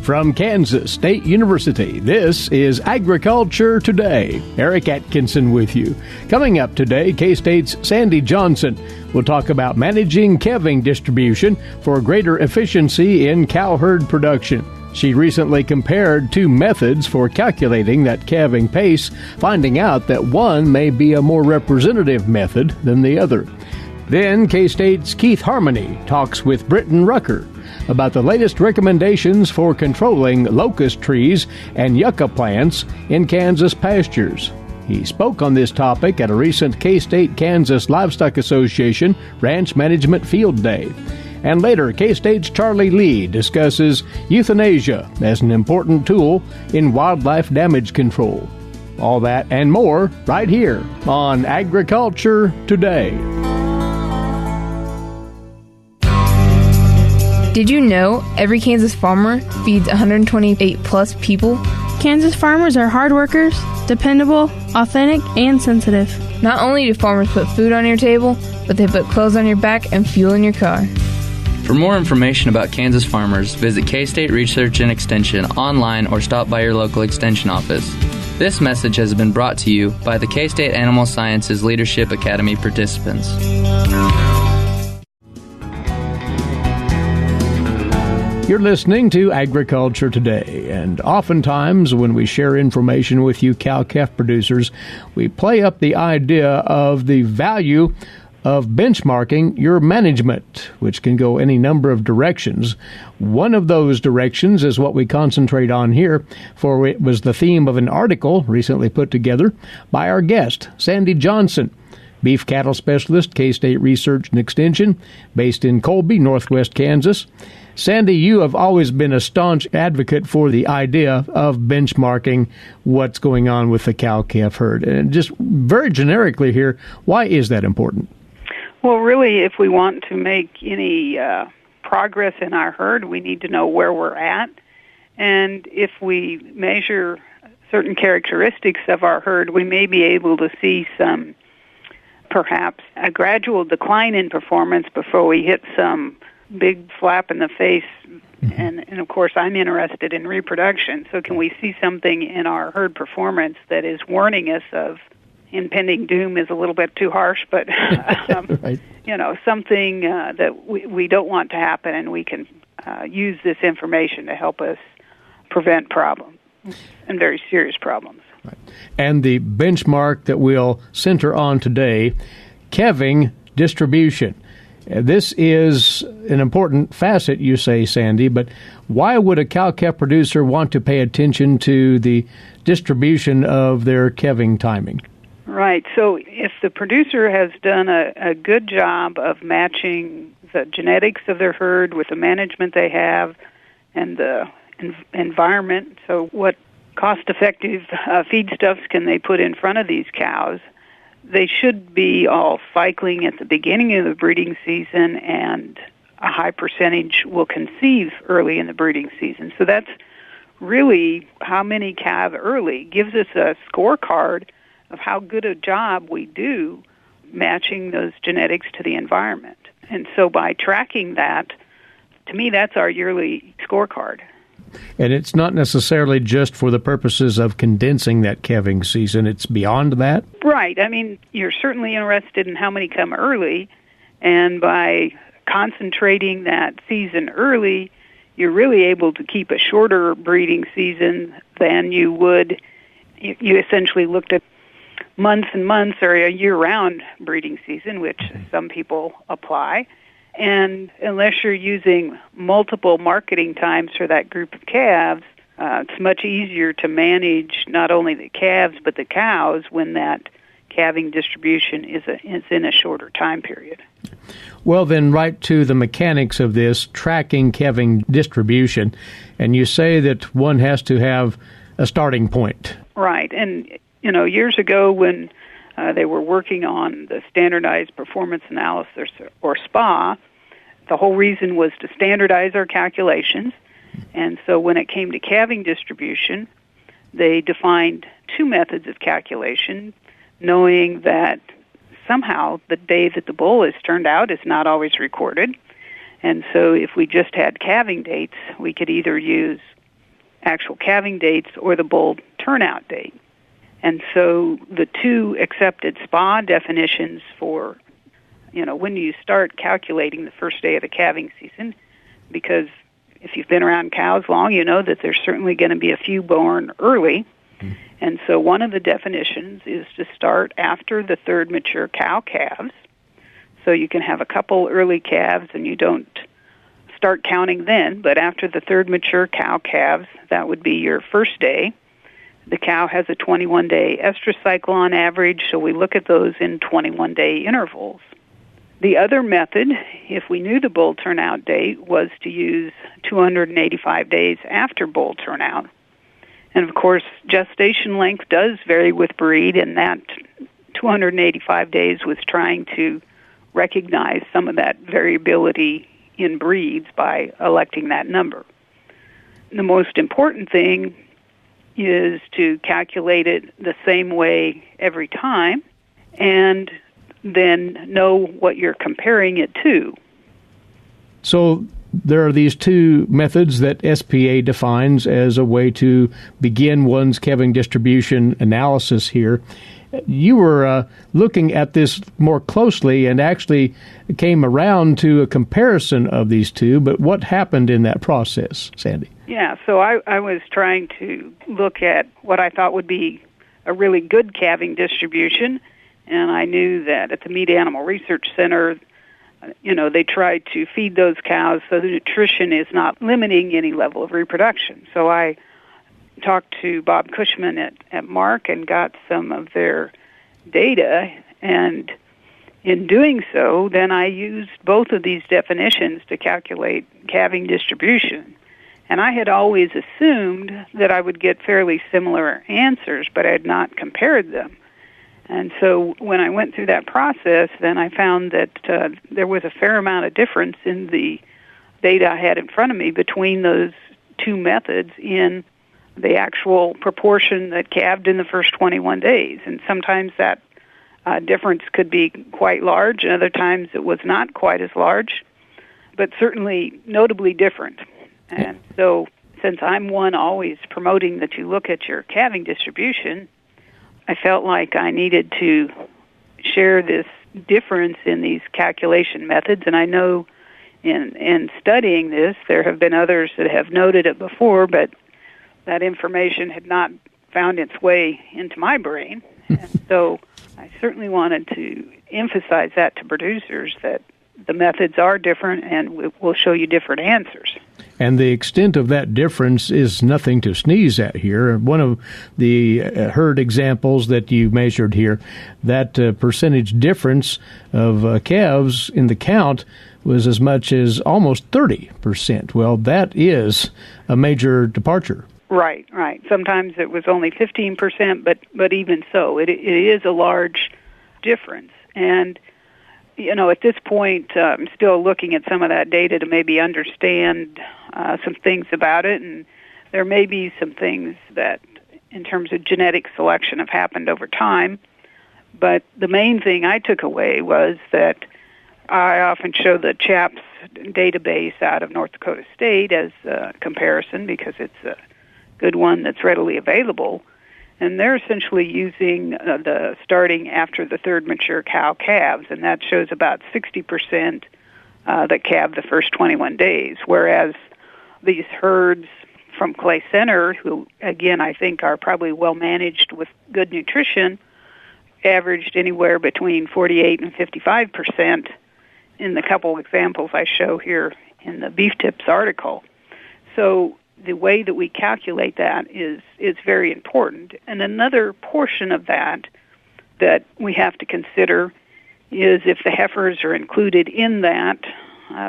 From Kansas State University, this is Agriculture Today. Eric Atkinson with you. Coming up today, K-State's Sandy Johnson will talk about managing calving distribution for greater efficiency in cow herd production. She recently compared two methods for calculating that calving pace, finding out that one may be a more representative method than the other. Then K-State's Keith Harmoney talks with Britton Rucker about the latest recommendations for controlling locust trees and yucca plants in Kansas pastures. He spoke on this topic at a recent K-State Kansas Livestock Association Ranch Management Field Day. And later, K-State's Charlie Lee discusses euthanasia as an important tool in wildlife damage control. All that and more right here on Agriculture Today. Did you know every Kansas farmer feeds 128 plus people? Kansas farmers are hard workers, dependable, authentic, and sensitive. Not only do farmers put food on your table, but they put clothes on your back and fuel in your car. For more information about Kansas farmers, visit K-State Research and Extension online or stop by your local Extension office. This message has been brought to you by the K-State Animal Sciences Leadership Academy participants. You're listening to Agriculture Today, and oftentimes when we share information with you cow-calf producers, we play up the idea of the value of benchmarking your management, which can go any number of directions. One of those directions is what we concentrate on here, for it was the theme of an article recently put together by our guest, Sandy Johnson, beef cattle specialist, K-State Research and Extension, based in Colby, northwest Kansas. Sandy, you have always been a staunch advocate for the idea of benchmarking what's going on with the cow-calf herd. And just very generically here, why is that important? Well, really, if we want to make any progress in our herd, we need to know where we're at. And if we measure certain characteristics of our herd, we may be able to see some, perhaps, a gradual decline in performance before we hit some big slap in the face. And of course, I'm interested in reproduction. So can we see something in our herd performance that is warning us of impending doom is a little bit too harsh, but right. Something that we don't want to happen, and we can use this information to help us prevent problems and very serious problems. Right. And the benchmark that we'll center on today, calving distribution. This is an important facet, you say, Sandy, but why would a cow-calf producer want to pay attention to the distribution of their calving timing? Right. So if the producer has done a good job of matching the genetics of their herd with the management they have and the environment, so what cost-effective feedstuffs can they put in front of these cows, they should be all cycling at the beginning of the breeding season, and a high percentage will conceive early in the breeding season. So that's really how many calve early gives us a scorecard of how good a job we do matching those genetics to the environment. And so by tracking that, to me, that's our yearly scorecard. And it's not necessarily just for the purposes of condensing that calving season. It's beyond that? Right. I mean, you're certainly interested in how many come early, and by concentrating that season early, you're really able to keep a shorter breeding season than you would. You essentially looked at months and months or a year-round breeding season, which some people apply. And unless you're using multiple marketing times for that group of calves, it's much easier to manage not only the calves but the cows when that calving distribution is in a shorter time period. Well, then, right to the mechanics of this, tracking calving distribution, and you say that one has to have a starting point. Right, and years ago when they were working on the Standardized Performance Analysis, or SPA, the whole reason was to standardize our calculations. And so when it came to calving distribution, they defined two methods of calculation, knowing that somehow the day that the bull is turned out is not always recorded. And so if we just had calving dates, we could either use actual calving dates or the bull turnout date. And so the two accepted SPA definitions for, when you start calculating the first day of the calving season, because if you've been around cows long, you know that there's certainly going to be a few born early. And so one of the definitions is to start after the third mature cow calves. So you can have a couple early calves and you don't start counting then, but after the third mature cow calves, that would be your first day. The cow has a 21-day estrus cycle on average, so we look at those in 21-day intervals. The other method, if we knew the bull turnout date, was to use 285 days after bull turnout. And of course, gestation length does vary with breed, and that 285 days was trying to recognize some of that variability in breeds by electing that number. The most important thing is to calculate it the same way every time and then know what you're comparing it to. So there are these two methods that SPA defines as a way to begin one's calving distribution analysis here. You were looking at this more closely and actually came around to a comparison of these two, but what happened in that process, Sandy? Yeah, so I was trying to look at what I thought would be a really good calving distribution, and I knew that at the Meat Animal Research Center, they tried to feed those cows so the nutrition is not limiting any level of reproduction. So I talked to Bob Cushman at Mark and got some of their data, and in doing so, then I used both of these definitions to calculate calving distribution. And I had always assumed that I would get fairly similar answers, but I had not compared them. And so when I went through that process, then I found that there was a fair amount of difference in the data I had in front of me between those two methods in the actual proportion that calved in the first 21 days. And sometimes that difference could be quite large, and other times it was not quite as large, but certainly notably different. And so since I'm one always promoting that you look at your calving distribution, I felt like I needed to share this difference in these calculation methods. And I know in studying this, there have been others that have noted it before, but that information had not found its way into my brain. And so I certainly wanted to emphasize that to producers, that the methods are different and will show you different answers. And the extent of that difference is nothing to sneeze at here. One of the herd examples that you measured here, that percentage difference of calves in the count was as much as almost 30%. Well, that is a major departure. Right. Sometimes it was only 15%, but even so, it is a large difference. And at this point, I'm still looking at some of that data to maybe understand some things about it, and there may be some things that, in terms of genetic selection, have happened over time. But the main thing I took away was that I often show the CHAPS database out of North Dakota State as a comparison because it's a good one that's readily available. And they're essentially using the starting after the third mature cow calves, and that shows about 60% that calve the first 21 days, whereas these herds from Clay Center, who, again, I think are probably well managed with good nutrition, averaged anywhere between 48 and 55% in the couple examples I show here in the Beef Tips article. So the way that we calculate that is very important. And another portion of that we have to consider is if the heifers are included in that,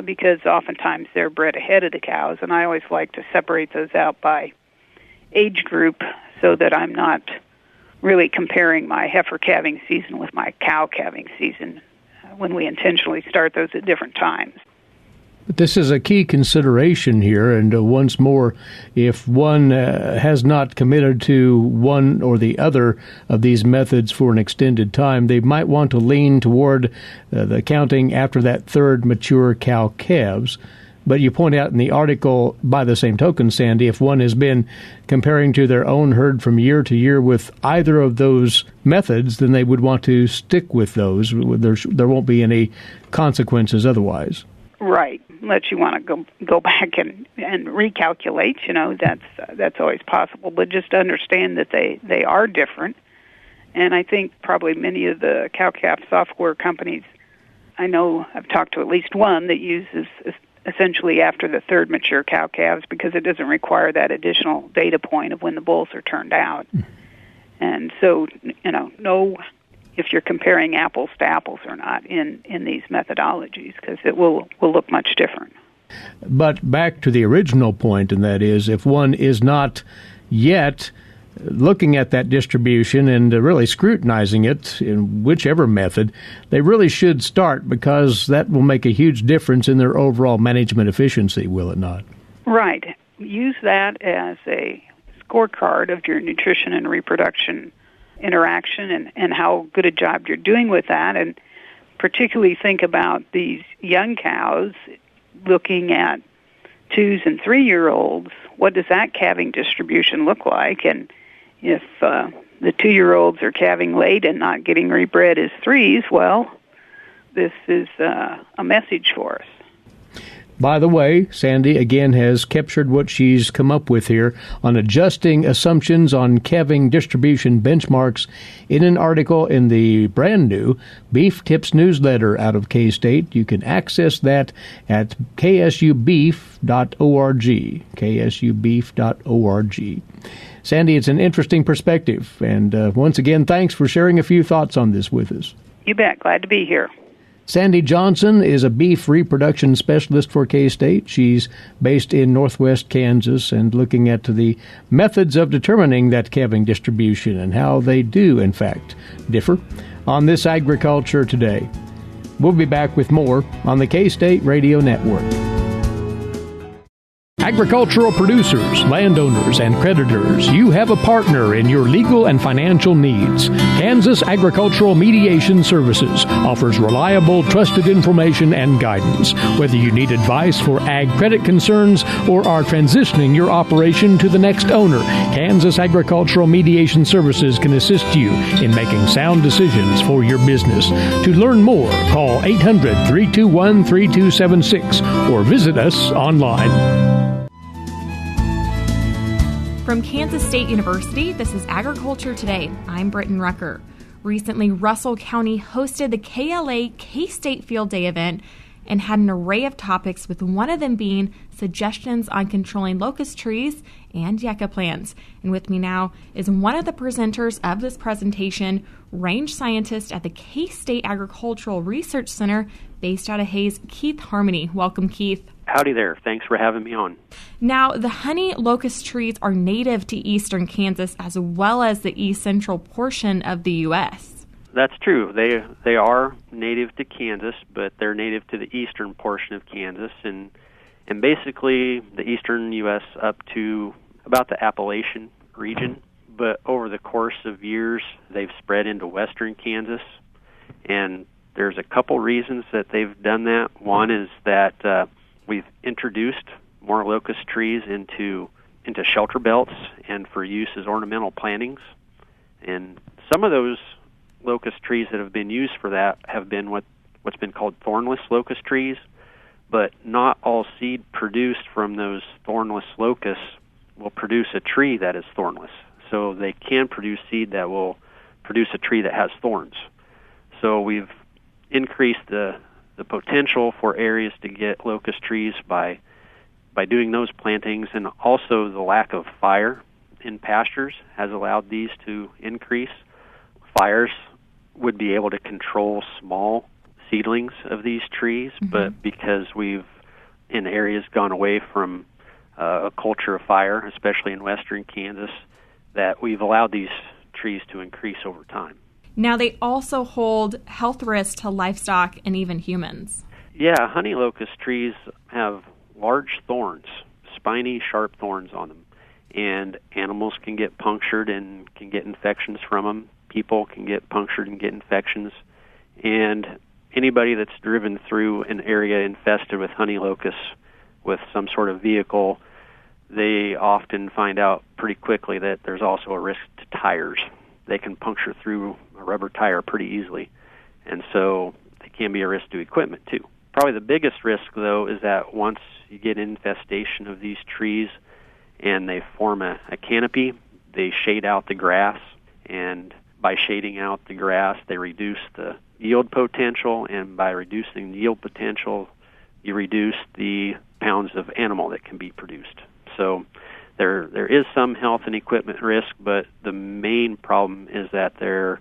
because oftentimes they're bred ahead of the cows, and I always like to separate those out by age group so that I'm not really comparing my heifer calving season with my cow calving season when we intentionally start those at different times. But this is a key consideration here, and once more, if one has not committed to one or the other of these methods for an extended time, they might want to lean toward the counting after that third mature cow calves. But you point out in the article, by the same token, Sandy, if one has been comparing to their own herd from year to year with either of those methods, then they would want to stick with those. There won't be any consequences otherwise. Right. Unless you want to go back and recalculate, that's always possible. But just understand that they are different. And I think probably many of the cow-calf software companies, I know I've talked to at least one that uses essentially after the third mature cow-calves because it doesn't require that additional data point of when the bulls are turned out. And so, know if you're comparing apples to apples or not in these methodologies because it will look much different. But back to the original point, and that is if one is not yet looking at that distribution and really scrutinizing it in whichever method, they really should start because that will make a huge difference in their overall management efficiency, will it not? Right. Use that as a scorecard of your nutrition and reproduction interaction and how good a job you're doing with that, and particularly think about these young cows looking at 2- and 3-year-olds. What does that calving distribution look like? And if the 2-year-olds are calving late and not getting rebred as 3s, well, this is a message for us. By the way, Sandy again has captured what she's come up with here on adjusting assumptions on calving distribution benchmarks in an article in the brand new Beef Tips newsletter out of K-State. You can access that at ksubeef.org, ksubeef.org. Sandy, it's an interesting perspective, and once again, thanks for sharing a few thoughts on this with us. You bet. Glad to be here. Sandy Johnson is a beef reproduction specialist for K-State. She's based in northwest Kansas and looking at the methods of determining that calving distribution and how they do, in fact, differ on this Agriculture Today. We'll be back with more on the K-State Radio Network. Agricultural producers, landowners, and creditors, you have a partner in your legal and financial needs. Kansas Agricultural Mediation Services offers reliable, trusted information and guidance. Whether you need advice for ag credit concerns or are transitioning your operation to the next owner, Kansas Agricultural Mediation Services can assist you in making sound decisions for your business. To learn more, call 800-321-3276 or visit us online. From Kansas State University, this is Agriculture Today. I'm Britton Rucker. Recently, Russell County hosted the KLA K-State Field Day event and had an array of topics, with one of them being suggestions on controlling locust trees and yucca plants. And with me now is one of the presenters of this presentation, range scientist at the K-State Agricultural Research Center based out of Hayes, Keith Harmoney. Welcome, Keith. Howdy there. Thanks for having me on. Now, the honey locust trees are native to eastern Kansas as well as the east central portion of the U.S. That's true. They are native to Kansas, but they're native to the eastern portion of Kansas and basically the eastern U.S. up to about the Appalachian region. But over the course of years, they've spread into western Kansas, and there's a couple reasons that they've done that. One is that we've introduced more locust trees into shelter belts and for use as ornamental plantings. And some of those locust trees that have been used for that have been what's been called thornless locust trees, but not all seed produced from those thornless locusts will produce a tree that is thornless. So they can produce seed that will produce a tree that has thorns. So we've increased the potential for areas to get locust trees by doing those plantings, and also the lack of fire in pastures has allowed these to increase. Fires would be able to control small seedlings of these trees, but because we've in areas gone away from a culture of fire, especially in western Kansas, that we've allowed these trees to increase over time. Now, they also hold health risks to livestock and even humans. Yeah, honey locust trees have large thorns, spiny, sharp thorns on them, and animals can get punctured and can get infections from them. People can get punctured and get infections, and anybody that's driven through an area infested with honey locusts with some sort of vehicle, they often find out pretty quickly that there's also a risk to tires. They can puncture through a rubber tire pretty easily, and so they can be a risk to equipment too. Probably the biggest risk, though, is that once you get infestation of these trees and they form a canopy, they shade out the grass, and by shading out the grass, they reduce the yield potential, and by reducing the yield potential, you reduce the pounds of animal that can be produced. So there is some health and equipment risk, but the main problem is that they're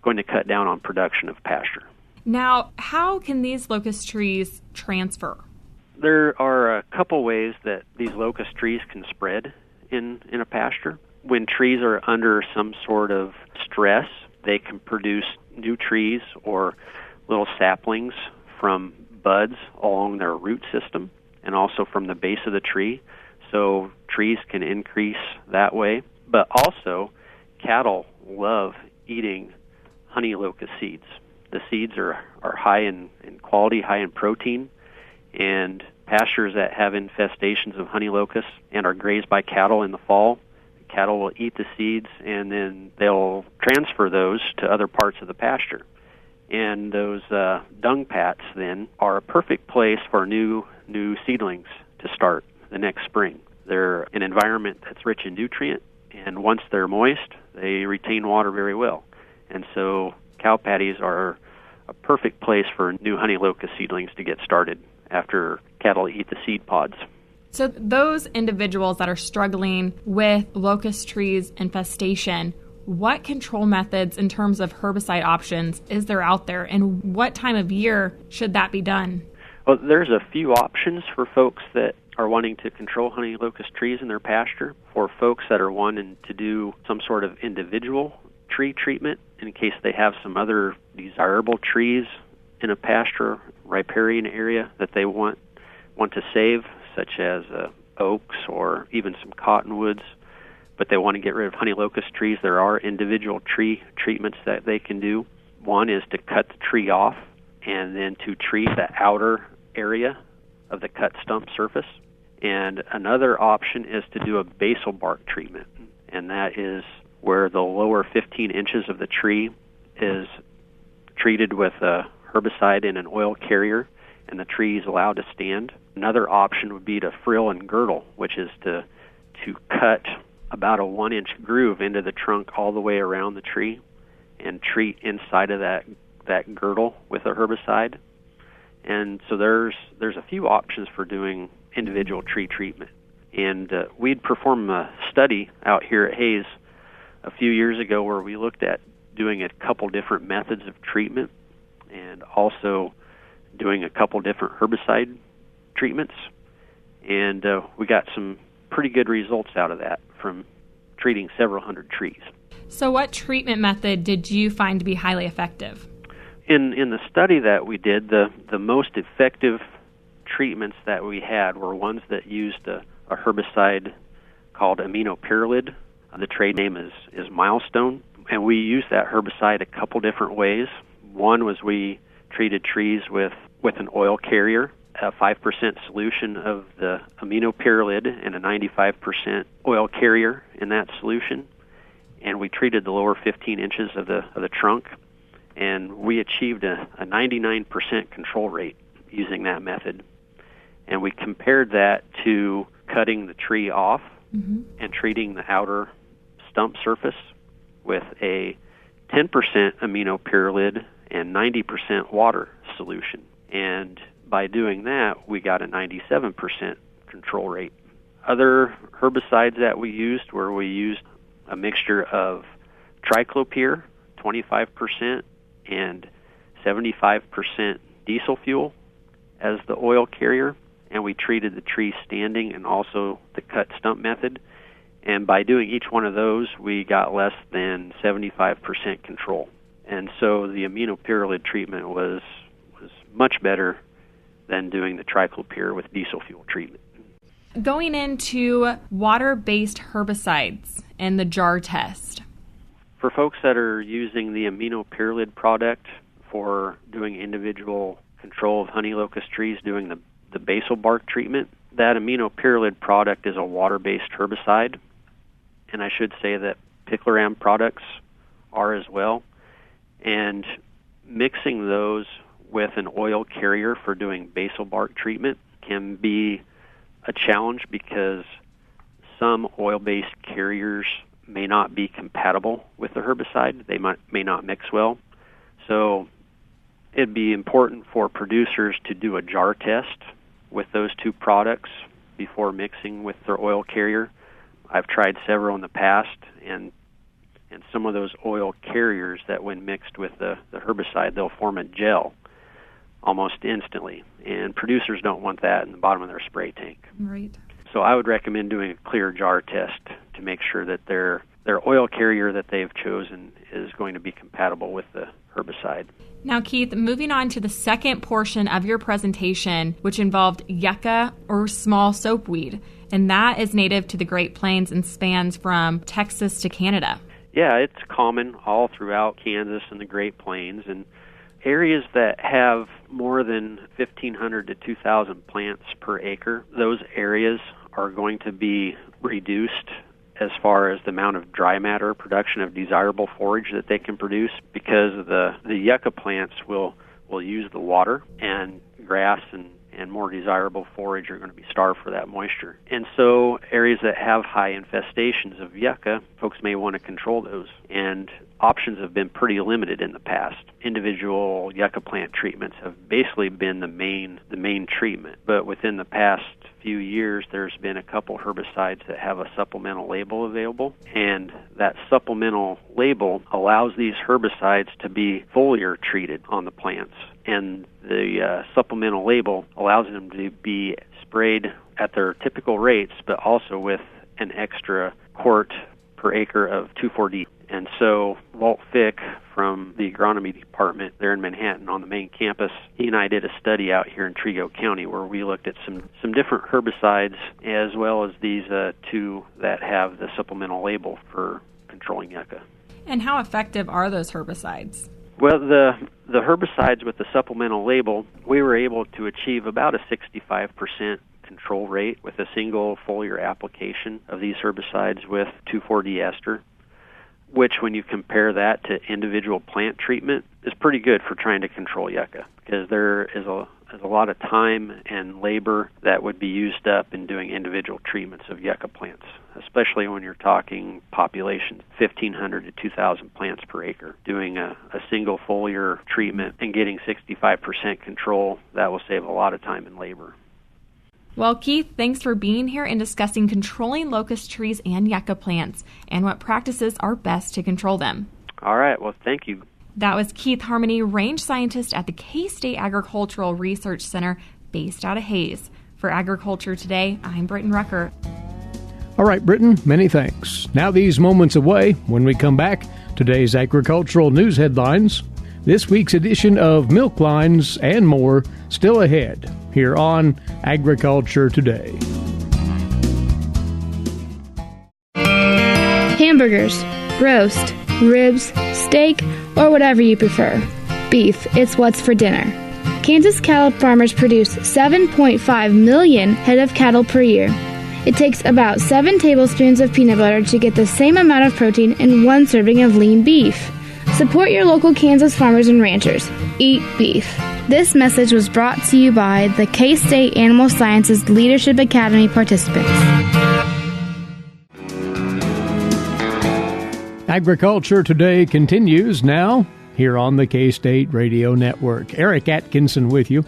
going to cut down on production of pasture. Now, how can these locust trees transfer? There are a couple ways that these locust trees can spread in a pasture. When trees are under some sort of stress, they can produce new trees or little saplings from buds along their root system and also from the base of the tree. So trees can increase that way. But also, cattle love eating honey locust seeds. The seeds are high in quality, high in protein, and pastures that have infestations of honey locusts and are grazed by cattle in the fall, cattle will eat the seeds, and then they'll transfer those to other parts of the pasture. And those dung pats then are a perfect place for new seedlings to start the next spring. They're an environment that's rich in nutrient, and once they're moist, they retain water very well. And so cow patties are a perfect place for new honey locust seedlings to get started after cattle eat the seed pods. So those individuals that are struggling with locust trees infestation, what control methods in terms of herbicide options is there out there, and what time of year should that be done? Well, there's a few options for folks that are wanting to control honey locust trees in their pasture. For folks that are wanting to do some sort of individual tree treatment in case they have some other desirable trees in a pasture riparian area that they want to save, such as oaks or even some cottonwoods, but they want to get rid of honey locust trees, there are individual tree treatments that they can do. One is to cut the tree off and then to treat the outer area of the cut stump surface. And another option is to do a basal bark treatment, and that is where the lower 15 inches of the tree is treated with a herbicide in an oil carrier, and the tree is allowed to stand. Another option would be to frill and girdle, which is to cut about a 1-inch groove into the trunk all the way around the tree and treat inside of that girdle with a herbicide. And so there's a few options for doing individual tree treatment. And we'd perform a study out here at Hayes a few years ago where we looked at doing a couple different methods of treatment and also doing a couple different herbicide treatments. And we got some pretty good results out of that from treating several hundred trees. So what treatment method did you find to be highly effective? In the study that we did, the most effective treatments that we had were ones that used a herbicide called aminopyrrolid. The trade name is Milestone, and we used that herbicide a couple different ways. One was we treated trees with an oil carrier, a 5% solution of the aminopyrrolid and a 95% oil carrier in that solution, and we treated the lower 15 inches of the trunk, and we achieved a 99% control rate using that method. And we compared that to cutting the tree off and treating the outer stump surface with a 10% aminopyrrolid and 90% water solution. And by doing that, we got a 97% control rate. Other herbicides that we used a mixture of triclopyr, 25%, and 75% diesel fuel as the oil carrier, and we treated the tree standing and also the cut stump method. And by doing each one of those, we got less than 75% control. And so the aminopyrrolid treatment was much better than doing the triclopyr with diesel fuel treatment. Going into water-based herbicides and the jar test. For folks that are using the aminopyrrolid product for doing individual control of honey locust trees, doing the basal bark treatment, that aminopyrrolid product is a water-based herbicide, and I should say that picloram products are as well. And mixing those with an oil carrier for doing basal bark treatment can be a challenge because some oil-based carriers may not be compatible with the herbicide. They may not mix well. So it'd be important for producers to do a jar test with those two products before mixing with their oil carrier. I've tried several in the past, and some of those oil carriers that when mixed with the herbicide, they'll form a gel almost instantly. And producers don't want that in the bottom of their spray tank. Right. So I would recommend doing a clear jar test to make sure that their oil carrier that they've chosen is going to be compatible with the herbicide. Now, Keith, moving on to the second portion of your presentation, which involved yucca or small soapweed, and that is native to the Great Plains and spans from Texas to Canada. Yeah, it's common all throughout Kansas and the Great Plains, and areas that have more than 1,500 to 2,000 plants per acre, those areas are going to be reduced as far as the amount of dry matter production of desirable forage that they can produce, because the yucca plants will use the water, and grass and more desirable forage are going to be starved for that moisture. And so areas that have high infestations of yucca, folks may want to control those. And options have been pretty limited in the past. Individual yucca plant treatments have basically been the main treatment. But within the past few years, there's been a couple herbicides that have a supplemental label available. And that supplemental label allows these herbicides to be foliar treated on the plants. And the supplemental label allows them to be sprayed at their typical rates, but also with an extra quart per acre of 2,4-D. And so Walt Fick from the agronomy department there in Manhattan on the main campus, he and I did a study out here in Trego County where we looked at some different herbicides as well as these two that have the supplemental label for controlling yucca. And how effective are those herbicides? Well, the herbicides with the supplemental label, we were able to achieve about a 65% control rate with a single foliar application of these herbicides with 2,4-D ester, which when you compare that to individual plant treatment is pretty good for trying to control yucca, because there is a lot of time and labor that would be used up in doing individual treatments of yucca plants, especially when you're talking populations 1,500 to 2,000 plants per acre. Doing a single foliar treatment and getting 65% control, that will save a lot of time and labor. Well, Keith, thanks for being here and discussing controlling locust trees and yucca plants and what practices are best to control them. All right. Well, thank you. That was Keith Harmoney, range scientist at the K-State Agricultural Research Center based out of Hayes. For Agriculture Today, I'm Britton Rucker. All right, Britton, many thanks. Now these moments away. When we come back, today's agricultural news headlines, this week's edition of Milk Lines, and more still ahead here on Agriculture Today. Hamburgers, roast, ribs, steak, or whatever you prefer. Beef, it's what's for dinner. Kansas cattle farmers produce 7.5 million head of cattle per year. It takes about 7 tablespoons of peanut butter to get the same amount of protein in 1 serving of lean beef. Support your local Kansas farmers and ranchers. Eat beef. This message was brought to you by the K-State Animal Sciences Leadership Academy participants. Agriculture Today continues now here on the K-State Radio Network. Eric Atkinson with you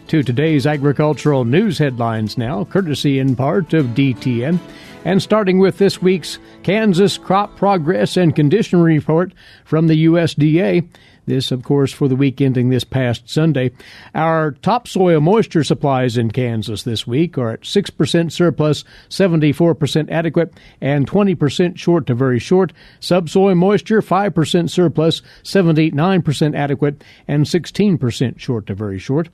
to today's agricultural news headlines now, courtesy in part of DTN. And starting with this week's Kansas Crop Progress and Condition Report from the USDA. This, of course, for the week ending this past Sunday. Our topsoil moisture supplies in Kansas this week are at 6% surplus, 74% adequate, and 20% short to very short. Subsoil moisture, 5% surplus, 79% adequate, and 16% short to very short.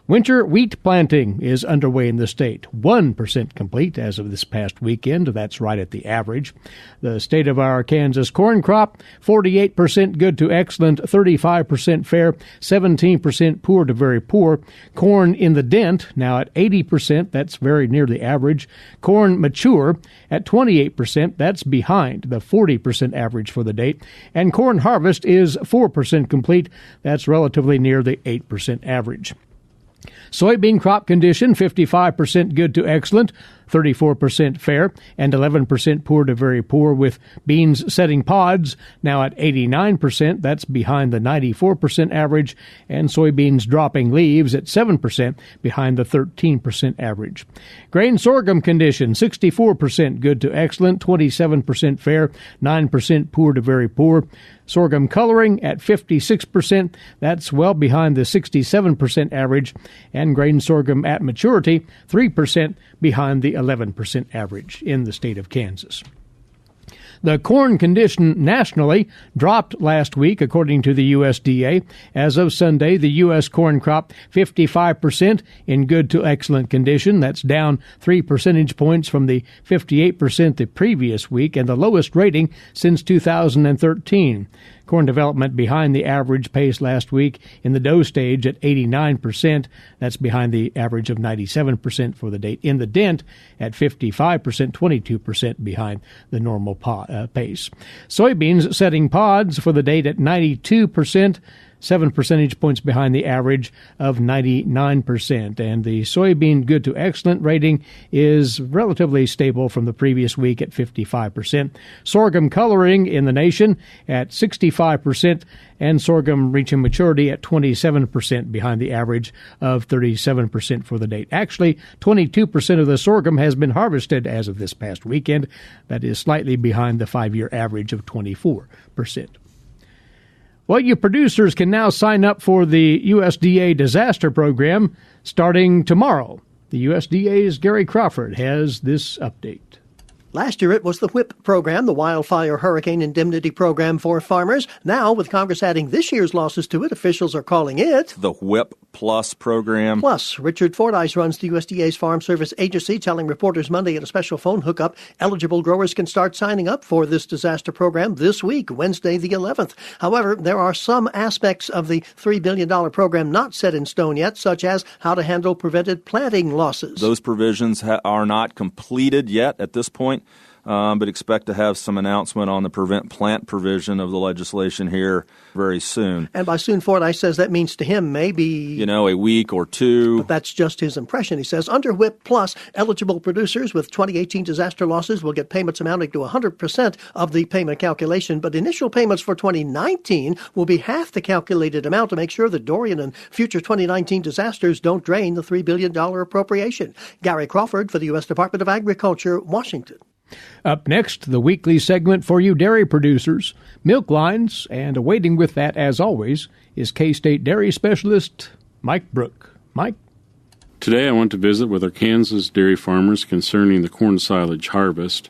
Winter wheat planting is underway in the state, 1% complete as of this past weekend. That's right at the average. The state of our Kansas corn crop, 48% good to excellent, 35% 75% fair, 17% poor to very poor. Corn in the dent, now at 80%, that's very near the average. Corn mature at 28%, that's behind the 40% average for the date. And corn harvest is 4% complete, that's relatively near the 8% average. Soybean crop condition, 55% good to excellent, 34% fair, and 11% poor to very poor, with beans setting pods now at 89%. That's behind the 94% average, and soybeans dropping leaves at 7%, behind the 13% average. Grain sorghum condition, 64% good to excellent, 27% fair, 9% poor to very poor. Sorghum coloring at 56%. That's well behind the 67% average. And grain sorghum at maturity, 3% behind the 11% average in the state of Kansas. The corn condition nationally dropped last week, according to the USDA. As of Sunday, the U.S. corn crop 55% in good to excellent condition. That's down 3 percentage points from the 58% the previous week, and the lowest rating since 2013. Corn development behind the average pace last week in the dough stage at 89%. That's behind the average of 97% for the date. In the dent at 55%, 22% behind the normal pace. Soybeans setting pods for the date at 92%. 7 percentage points behind the average of 99%. And the soybean good to excellent rating is relatively stable from the previous week at 55%. Sorghum coloring in the nation at 65%, and sorghum reaching maturity at 27%, behind the average of 37% for the date. Actually, 22% of the sorghum has been harvested as of this past weekend. That is slightly behind the 5-year average of 24%. Well, you producers can now sign up for the USDA disaster program starting tomorrow. The USDA's Gary Crawford has this update. Last year, it was the WHIP program, the Wildfire Hurricane Indemnity Program for farmers. Now, with Congress adding this year's losses to it, officials are calling it the WHIP Plus program. Plus, Richard Fordyce runs the USDA's Farm Service Agency, telling reporters Monday at a special phone hookup, eligible growers can start signing up for this disaster program this week, Wednesday the 11th. However, there are some aspects of the $3 billion program not set in stone yet, such as how to handle prevented planting losses. Those provisions are not completed yet at this point. But expect to have some announcement on the prevent plant provision of the legislation here very soon. And by soon, Fordyce says that means to him maybe, a week or two. But that's just his impression. He says under WHIP Plus, eligible producers with 2018 disaster losses will get payments amounting to 100% of the payment calculation. But initial payments for 2019 will be half the calculated amount to make sure that Dorian and future 2019 disasters don't drain the $3 billion appropriation. Gary Crawford for the U.S. Department of Agriculture, Washington. Up next, the weekly segment for you dairy producers, milk lines, and awaiting with that, as always, is K-State dairy specialist Mike Brook. Mike? Today I went to visit with our Kansas dairy farmers concerning the corn silage harvest.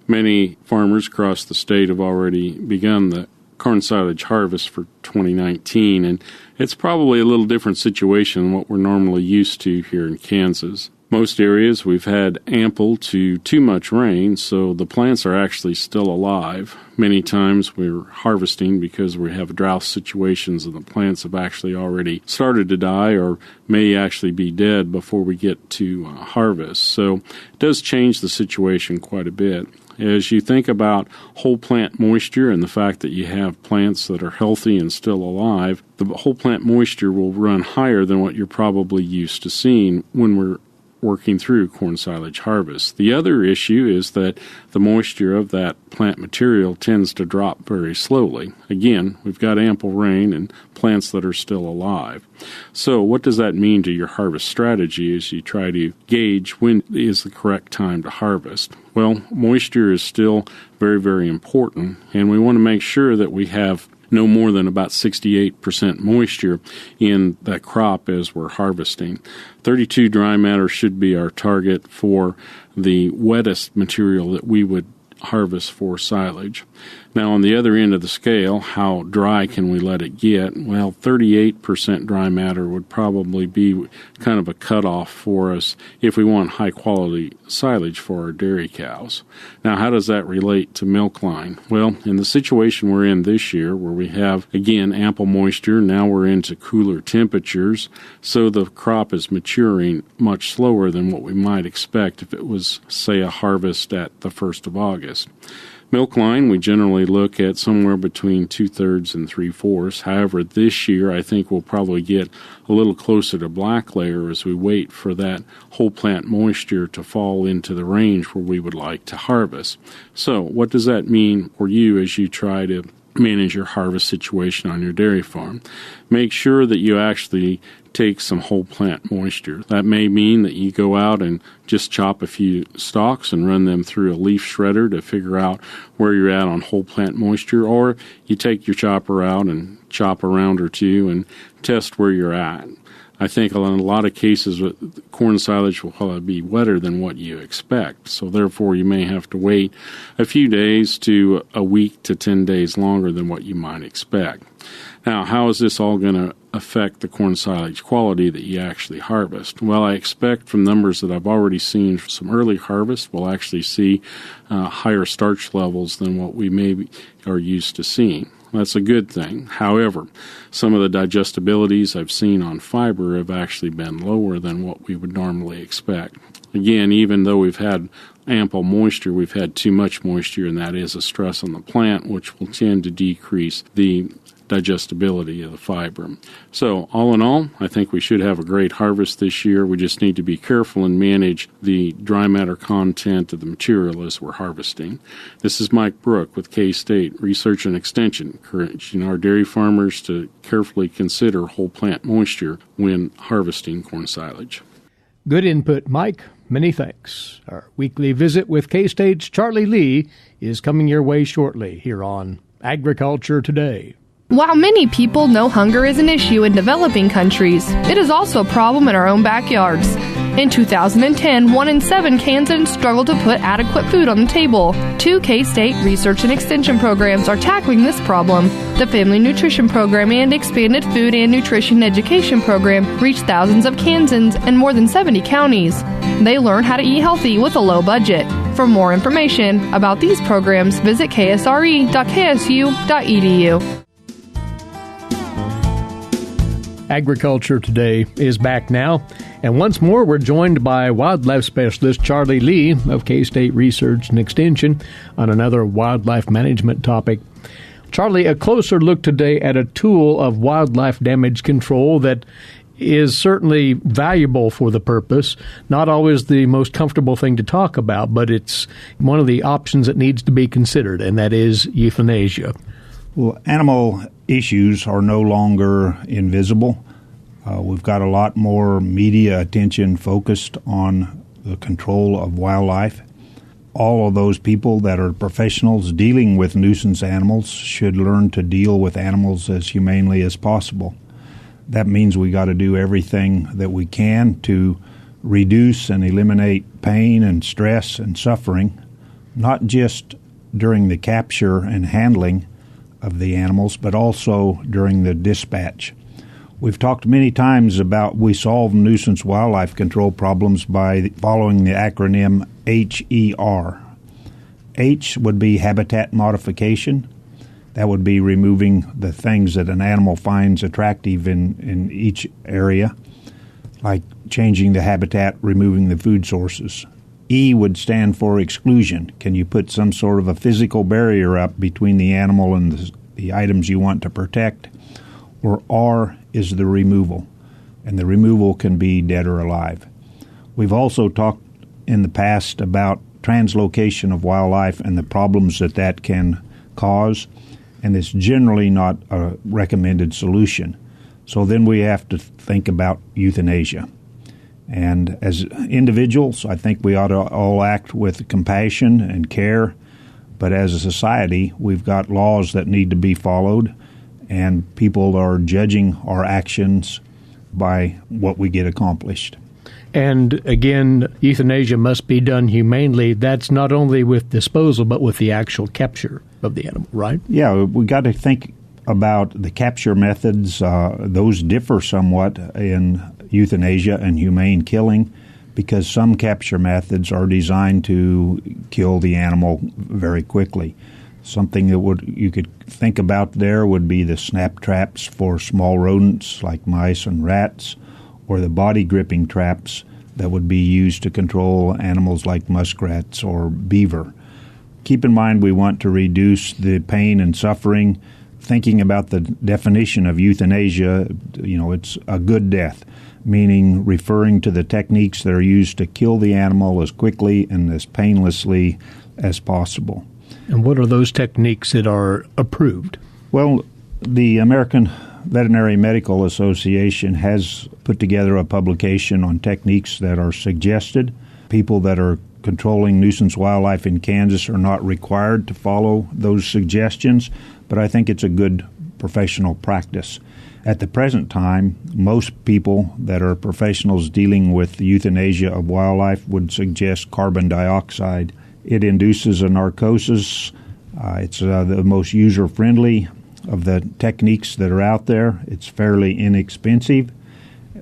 Many farmers across the state have already begun the corn silage harvest for 2019, and it's probably a little different situation than what we're normally used to here in Kansas. Most areas we've had ample to too much rain, so the plants are actually still alive. Many times we're harvesting because we have drought situations and the plants have actually already started to die or may actually be dead before we get to harvest. So it does change the situation quite a bit. As you think about whole plant moisture and the fact that you have plants that are healthy and still alive, the whole plant moisture will run higher than what you're probably used to seeing when we're working through corn silage harvest. The other issue is that the moisture of that plant material tends to drop very slowly. Again, we've got ample rain and plants that are still alive. So what does that mean to your harvest strategy as you try to gauge when is the correct time to harvest? Well, moisture is still very, very important, and we want to make sure that we have no more than about 68% moisture in that crop as we're harvesting. 32 dry matter should be our target for the wettest material that we would harvest for silage. Now, on the other end of the scale, how dry can we let it get? Well, 38% dry matter would probably be kind of a cutoff for us if we want high-quality silage for our dairy cows. Now, how does that relate to milk line? Well, in the situation we're in this year, where we have, again, ample moisture, now we're into cooler temperatures, so the crop is maturing much slower than what we might expect if it was, say, a harvest at the 1st of August. Milk line, we generally look at somewhere between 2/3 and 3/4. However, this year I think we'll probably get a little closer to black layer as we wait for that whole plant moisture to fall into the range where we would like to harvest. So what does that mean for you as you try to manage your harvest situation on your dairy farm? Make sure that you actually take some whole plant moisture. That may mean that you go out and just chop a few stalks and run them through a leaf shredder to figure out where you're at on whole plant moisture, or you take your chopper out and chop a round or two and test where you're at. I think in a lot of cases corn silage will probably be wetter than what you expect, so therefore you may have to wait a few days to a week to 10 days longer than what you might expect. Now, how is this all going to affect the corn silage quality that you actually harvest? Well, I expect from numbers that I've already seen from some early harvest, we'll actually see higher starch levels than what we maybe are used to seeing. That's a good thing. However, some of the digestibilities I've seen on fiber have actually been lower than what we would normally expect. Again, even though we've had ample moisture, we've had too much moisture, and that is a stress on the plant, which will tend to decrease the digestibility of the fiber. So all in all, I think we should have a great harvest this year. We just need to be careful and manage the dry matter content of the material as we're harvesting. This is Mike Brook with K-State Research and Extension, encouraging our dairy farmers to carefully consider whole plant moisture when harvesting corn silage. Good input, Mike. Many thanks. Our weekly visit with K-State's Charlie Lee is coming your way shortly here on Agriculture Today. While many people know hunger is an issue in developing countries, it is also a problem in our own backyards. In 2010, 1 in 7 Kansans struggled to put adequate food on the table. 2 K-State Research and Extension programs are tackling this problem. The Family Nutrition Program and Expanded Food and Nutrition Education Program reach thousands of Kansans in more than 70 counties. They learn how to eat healthy with a low budget. For more information about these programs, visit ksre.ksu.edu. Agriculture Today is back now, and once more we're joined by wildlife specialist Charlie Lee of K-State Research and Extension on another wildlife management topic. Charlie, a closer look today at a tool of wildlife damage control that is certainly valuable for the purpose, not always the most comfortable thing to talk about, but it's one of the options that needs to be considered, and that is euthanasia. Well, animal issues are no longer invisible. We've got a lot more media attention focused on the control of wildlife. All of those people that are professionals dealing with nuisance animals should learn to deal with animals as humanely as possible. That means we got to do everything that we can to reduce and eliminate pain and stress and suffering, not just during the capture and handling of the animals, but also during the dispatch. We've talked many times about we solve nuisance wildlife control problems by following the acronym HER. H would be habitat modification. That would be removing the things that an animal finds attractive in each area, like changing the habitat, removing the food sources. E would stand for exclusion. Can you put some sort of a physical barrier up between the animal and the items you want to protect? Or R is the removal, and the removal can be dead or alive. We've also talked in the past about translocation of wildlife and the problems that can cause, and it's generally not a recommended solution. So then we have to think about euthanasia. And as individuals, I think we ought to all act with compassion and care. But as a society, we've got laws that need to be followed, and people are judging our actions by what we get accomplished. And again, euthanasia must be done humanely. That's not only with disposal, but with the actual capture of the animal, right? Yeah, we got to think about the capture methods. Those differ somewhat in euthanasia and humane killing, because some capture methods are designed to kill the animal very quickly. Something that you could think about there would be the snap traps for small rodents like mice and rats, or the body gripping traps that would be used to control animals like muskrats or beaver. Keep in mind we want to reduce the pain and suffering. Thinking about the definition of euthanasia, it's a good death, meaning referring to the techniques that are used to kill the animal as quickly and as painlessly as possible. And what are those techniques that are approved? Well, the American Veterinary Medical Association has put together a publication on techniques that are suggested. People that are controlling nuisance wildlife in Kansas are not required to follow those suggestions, but I think it's a good professional practice. At the present time, most people that are professionals dealing with the euthanasia of wildlife would suggest carbon dioxide. It induces a narcosis. It's the most user-friendly of the techniques that are out there. It's fairly inexpensive,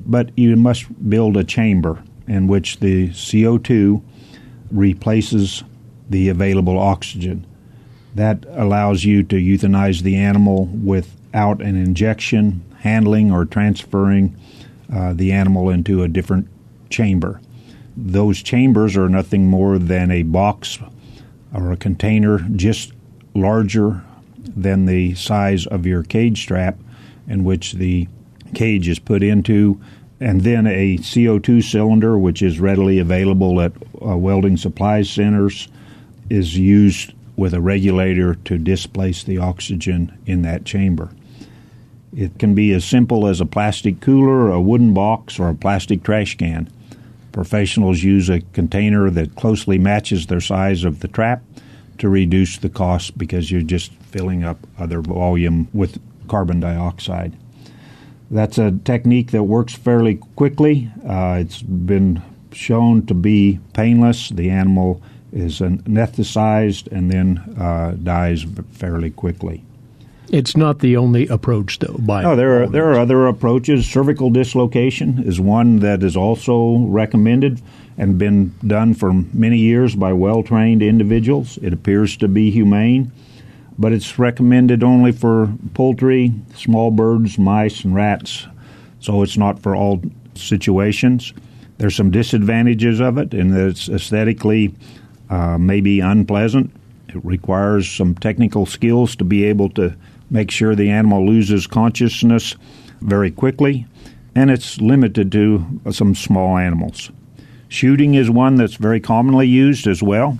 but you must build a chamber in which the CO2 replaces the available oxygen. That allows you to euthanize the animal without an injection, handling, or transferring the animal into a different chamber. Those chambers are nothing more than a box or a container just larger than the size of your cage strap, in which the cage is put into, and then a CO2 cylinder, which is readily available at welding supply centers, is used with a regulator to displace the oxygen in that chamber. It can be as simple as a plastic cooler, a wooden box, or a plastic trash can. Professionals use a container that closely matches their size of the trap to reduce the cost, because you're just filling up other volume with carbon dioxide. That's a technique that works fairly quickly. It's been shown to be painless. The animal is anesthetized and then dies fairly quickly. It's not the only approach, though. No, there are other approaches. Cervical dislocation is one that is also recommended and been done for many years by well-trained individuals. It appears to be humane, but it's recommended only for poultry, small birds, mice, and rats, so it's not for all situations. There's some disadvantages of it, and it's aesthetically maybe unpleasant. It requires some technical skills to be able to make sure the animal loses consciousness very quickly, and it's limited to some small animals. Shooting is one that's very commonly used as well.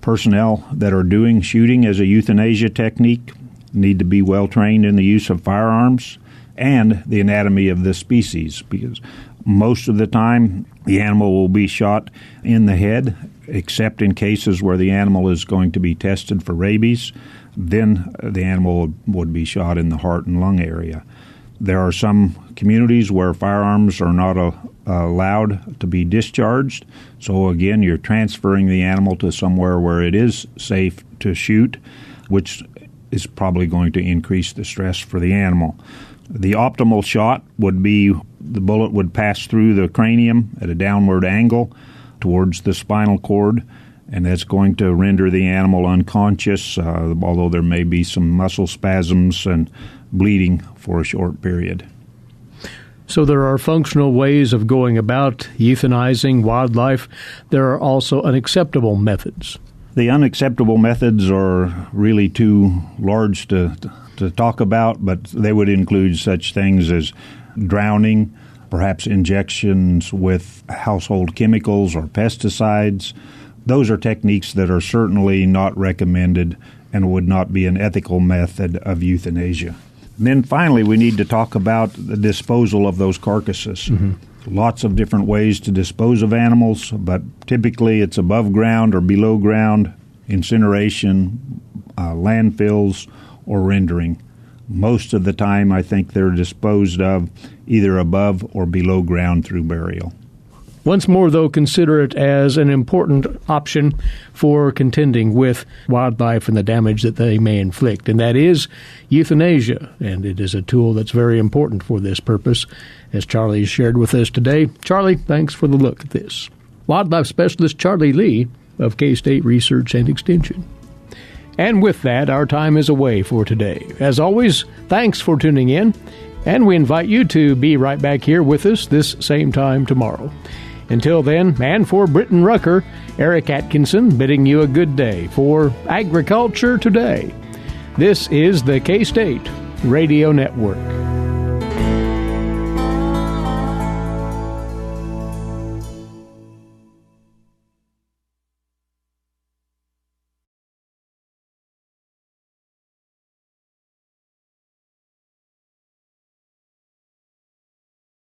Personnel that are doing shooting as a euthanasia technique need to be well trained in the use of firearms and the anatomy of the species, because most of the time the animal will be shot in the head, except in cases where the animal is going to be tested for rabies. Then the animal would be shot in the heart and lung area. There are some communities where firearms are not allowed to be discharged. So again, you're transferring the animal to somewhere where it is safe to shoot, which is probably going to increase the stress for the animal. The optimal shot would be the bullet would pass through the cranium at a downward angle towards the spinal cord, and that's going to render the animal unconscious, although there may be some muscle spasms and bleeding for a short period. So there are functional ways of going about euthanizing wildlife. There are also unacceptable methods. The unacceptable methods are really too large to talk about, but they would include such things as drowning, perhaps injections with household chemicals or pesticides. Those are techniques that are certainly not recommended and would not be an ethical method of euthanasia. And then finally, we need to talk about the disposal of those carcasses. Mm-hmm. Lots of different ways to dispose of animals, but typically it's above ground or below ground, incineration, landfills, or rendering. Most of the time, I think they're disposed of either above or below ground through burial. Once more, though, consider it as an important option for contending with wildlife and the damage that they may inflict, and that is euthanasia. And it is a tool that's very important for this purpose, as Charlie has shared with us today. Charlie, thanks for the look at this. Wildlife specialist Charlie Lee of K-State Research and Extension. And with that, our time is away for today. As always, thanks for tuning in, and we invite you to be right back here with us this same time tomorrow. Until then, and for Britton Rucker, Eric Atkinson bidding you a good day for Agriculture Today. This is the K-State Radio Network.